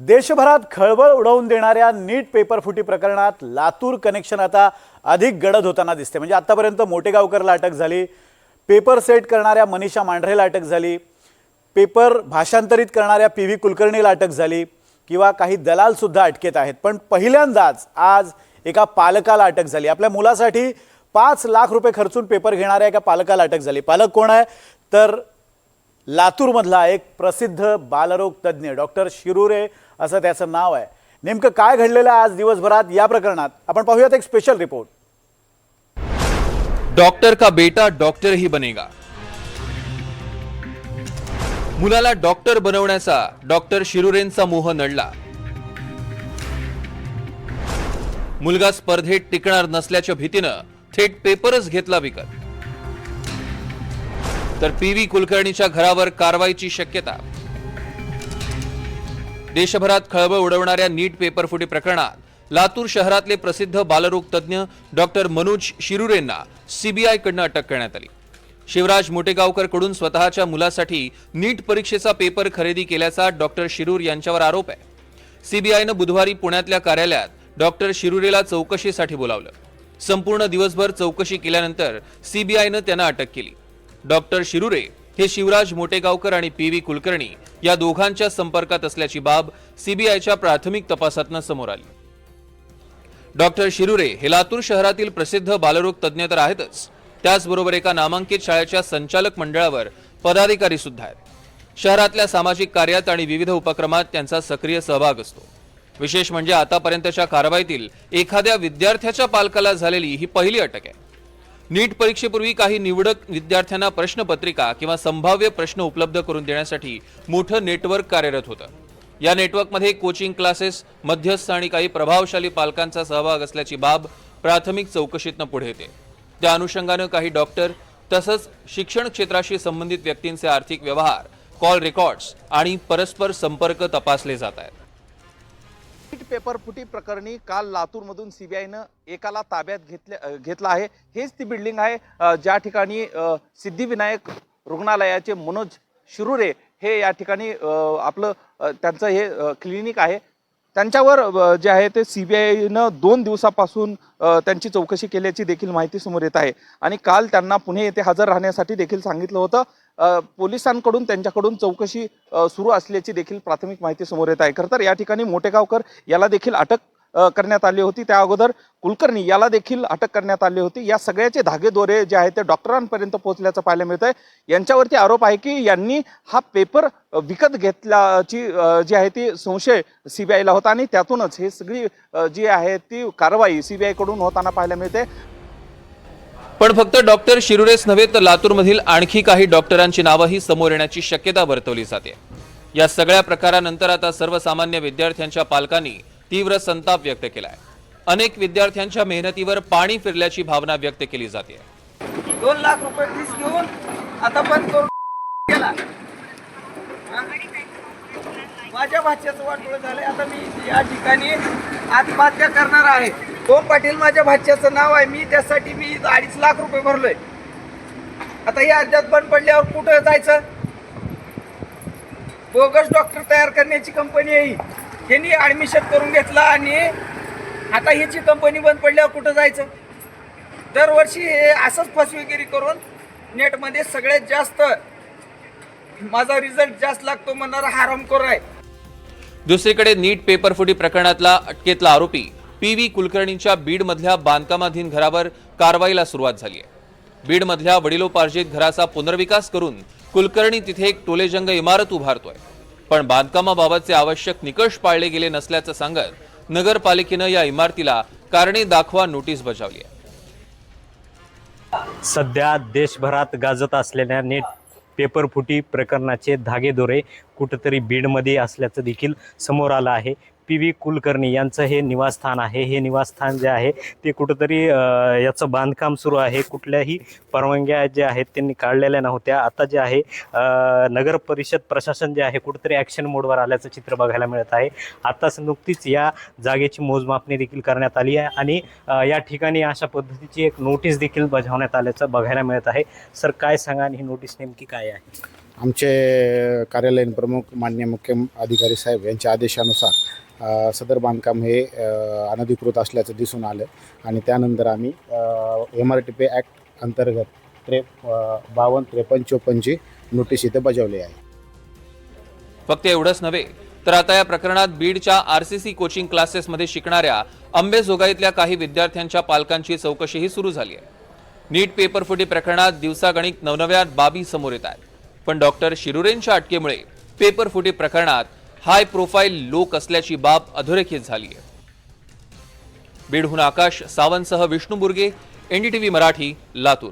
देशभरात खळबळ उडवून देणाऱ्या नीट पेपरफुटी प्रकरणात लातूर कनेक्शन आता अधिक गडद होताना दिसते। म्हणजे आतापर्यंत मोटेगावकरला अटक झाली, पेपर सेट करणाऱ्या मनीषा मांढरेला अटक झाली, पेपर भाषांतरित करणाऱ्या पी.व्ही. कुलकर्णीला अटक झाली किंवा काही दलाल सुद्धा अटकेत आहेत। पण पहिल्यांदाच आज एका पालकाला अटक झाली। आपल्या मुलासाठी 5 लाख रुपये खर्चून पेपर घेणाऱ्या एका पालकाला अटक झाली। पालक कोण आहे तर लातूरमधला एक प्रसिद्ध बालरोग तज्ञ डॉक्टर शिरुरे असं त्याचं नाव आहे। नेमकं काय घडलेलं आहे आज दिवसभरात या प्रकरणात आपण पाहूयात एक स्पेशल रिपोर्ट। डॉक्टर का बेटा डॉक्टर ही बनेगा। मुलाला डॉक्टर बनवण्याचा डॉक्टर शिरुरेंचा मोह नडला। मुलगा स्पर्धेत टिकणार नसल्याच्या भीतीनं थेट पेपरच घेतला विकत। तर पी.व्ही. कुलकर्णीच्या घरावर कारवाईची शक्यता। देशभरात खळबळ उडवणाऱ्या नीट पेपरफुटी प्रकरणात लातूर शहरातले प्रसिद्ध बालरोग तज्ञ डॉक्टर मनोज शिरुरेंना सीबीआय कडून अटक करण्यात आली। शिवराज मोटेगावकर कडून स्वतःच्या मुलासाठी नीट परीक्षेचा पेपर खरेदी केल्याचा डॉक्टर शिरूर यांच्यावर आरोप आहे। सीबीआयनं बुधवारी पुण्यातल्या कार्यालयात डॉक्टर शिरुरेला चौकशीसाठी बोलावलं। संपूर्ण दिवसभर चौकशी केल्यानंतर सीबीआयनं त्यांना अटक केली। डॉक्टर शिरुरे हे शिवराज मोटेगावकर आणि पी.व्ही. कुलकर्णी या दोघांच्या संपर्कात असल्याची बाब सीबीआयच्या प्राथमिक तपासातनं समोर आली। डॉक्टर शिरुरे हे लातूर शहरातील प्रसिद्ध बालरोग तज्ञ तर आहेतच, त्याचबरोबर एका नामांकित शाळेच्या संचालक मंडळावर पदाधिकारी सुद्धा आहेत। शहरातल्या सामाजिक कार्यात आणि विविध उपक्रमात त्यांचा सक्रिय सहभाग असतो। विशेष म्हणजे आतापर्यंतच्या कारवाईतील एखाद्या विद्यार्थ्याच्या पालकाला झालेली ही पहिली अटक आहे। नीट परीक्षेपूर्वी काही निवडक विद्यार्थ्यांना प्रश्नपत्रिका किंवा संभाव्य प्रश्न उपलब्ध करून देण्यासाठी मोठं नेटवर्क कार्यरत होतं। या नेटवर्कमध्ये कोचिंग क्लासेस, मध्यस्थ आणि काही प्रभावशाली पालकांचा सहभाग असल्याची बाब प्राथमिक चौकशीतनं पुढे येते। त्या अनुषंगानं काही डॉक्टर तसंच शिक्षण क्षेत्राशी संबंधित व्यक्तींचे आर्थिक व्यवहार, कॉल रेकॉर्ड्स आणि परस्पर संपर्क तपासले जात आहेत। नीट पेपर फुटी प्रकरणी काल लातूरमधून सीबीआयनं एकाला ताब्यात घेतलं आहे। हेच ती बिल्डिंग आहे ज्या ठिकाणी सिद्धिविनायक रुग्णालयाचे मनोज शिरुरे हे या ठिकाणी आपलं त्यांचं हे क्लिनिक आहे। त्यांच्यावर जे आहे ते सीबीआयनं 2 दिवसापासून त्यांची चौकशी केल्याची देखील माहिती समोर येत आहे आणि काल त्यांना पुणे येथे हजर राहण्यासाठी देखील सांगितलं होतं। पोलिसांकडून त्यांच्याकडून चौकशी सुरू असल्याची देखील प्राथमिक माहिती समोर येत आहे। खरं तर या ठिकाणी मोटेगावकर याला देखील अटक करण्यात आली होती, त्या अगोदर कुलकर्णी याला देखील अटक करण्यात आली होती। या सगळ्याचे धागेदोरे जे आहेत ते डॉक्टरांपर्यंत पोहोचल्याचं पाहायला मिळत आहे। यांच्यावरती आरोप आहे की यांनी हा पेपर विकत घेतल्याची जी आहे ती संशय सीबीआयला होता आणि त्यातूनच हे सगळी जी आहे ती कारवाई सीबीआय कडून होताना पाहायला मिळते। पण फक्त डॉक्टर शिरुरेच नव्हे तर लातूरमधील आणखी काही डॉक्टरांची नावंही समोर येण्याची शक्यता वर्तवली जाते। या सगळ्या प्रकारानंतर आता सर्वसामान्य विद्यार्थ्यांच्या पालकांनी तीव्र संताप व्यक्त केलाय। अनेक विद्यार्थ्यांच्या मेहनतीवर पाणी फिरल्याची भावना व्यक्त केली जाते। 2 लाख रुपये फीस घेऊन आता पण केला। माझ्या भाच्याचं वाटोळं झालंय। आता मी या ठिकाणी आत्महत्या करणार आहे। ओम पाटील माझ्या भाच्याचं नाव आहे। मी त्यासाठी 2.5 लाख रुपये भरलोय। आता हे अर्ध्यात बंद पडल्यावर कुठं जायचं? बोगस डॉक्टर तयार करण्याची कंपनी आहे। त्यांनी ॲडमिशन करून घेतलं आणि आता ह्याची कंपनी बंद पडल्यावर कुठं जायचं? दरवर्षी हे असंच फसवेगिरी करून नेटमध्ये सगळ्यात जास्त माझा रिझल्ट जास्त लागतो म्हणणारा हरामखोर आहे। दुसरीकडे नीट पेपरफुटी प्रकरणातला अटकेतला आरोपी पी.व्ही. कुलकर्णींच्या बीडमधल्या बांधकामाधीन घरावर कारवाईला सुरुवात झाली आहे। बीडमधल्या वडिलोपार्जित घराचा पुनर्विकास करून कुलकर्णी तिथे एक टोलेजंग इमारत उभारतोय, पण बांधकामाबाबतचे आवश्यक निकष पाळले गेले नसल्याचं सांगत नगरपालिकेनं या इमारतीला कारणे दाखवा नोटीस बजावली आहे। सध्या देशभरात गाजत असलेल्या नीट पेपरफुटी प्रकरणाचे धागेदोरे कुठेतरी बीडमध्ये असल्याचं देखील समोर आलं आहे। पी.व्ही. कुलकर्णी यांचं हे निवासस्थान आहे। हे निवासस्थान जे आहे ते कुठेतरी याचं बांधकाम सुरू आहे। कुठल्याही परवानग्या जे आहेत त्यांनी काढलेल्या नव्हत्या। आता जे आहे नगर परिषद प्रशासन जे आहे कुठेतरी ॲक्शन मोडवर आल्याचं चित्र बघायला मिळत आहे। आताच नुकतीच या जागेची मोजमापणी देखील करण्यात आली आहे आणि या ठिकाणी अशा पद्धतीची एक नोटीस देखील बजावण्यात आल्याचं बघायला मिळत आहे। सर काय सांगा आणि ही नोटीस नेमकी काय आहे? आमचे कार्यालयीन प्रमुख माननीय मुख्य अधिकारी साहेब यांच्या आदेशानुसार सदर बांधकाम हे अनधिकृत असल्याचं दिसून आलं आणि त्यानंतर आम्ही MRTP ॲक्ट अंतर्गत 52, 53, 54ची नोटीस इथे बजावली आहे. फक्त एवढंच नव्हे तर आता या प्रकरणात बीडच्या RCC कोचिंग क्लासेसमध्ये शिकणाऱ्या अंबेजोगाईतल्या काही विद्यार्थ्यांच्या पालकांची चौकशीही सुरू झाली आहे. नीट पेपरफुटी प्रकरणात दिवसागणिक नवनव्या बाबी समोर येत आहेत. पण डॉक्टर शिरुरेंच्या अटकेमुळे पेपरफुटी प्रकरणात हाय प्रोफाईल लोक असल्याची बाब अधोरेखित झाली आहे. बीडहून आकाश सावंतसह विष्णू बुर्गे, NDTV मराठी, लातूर.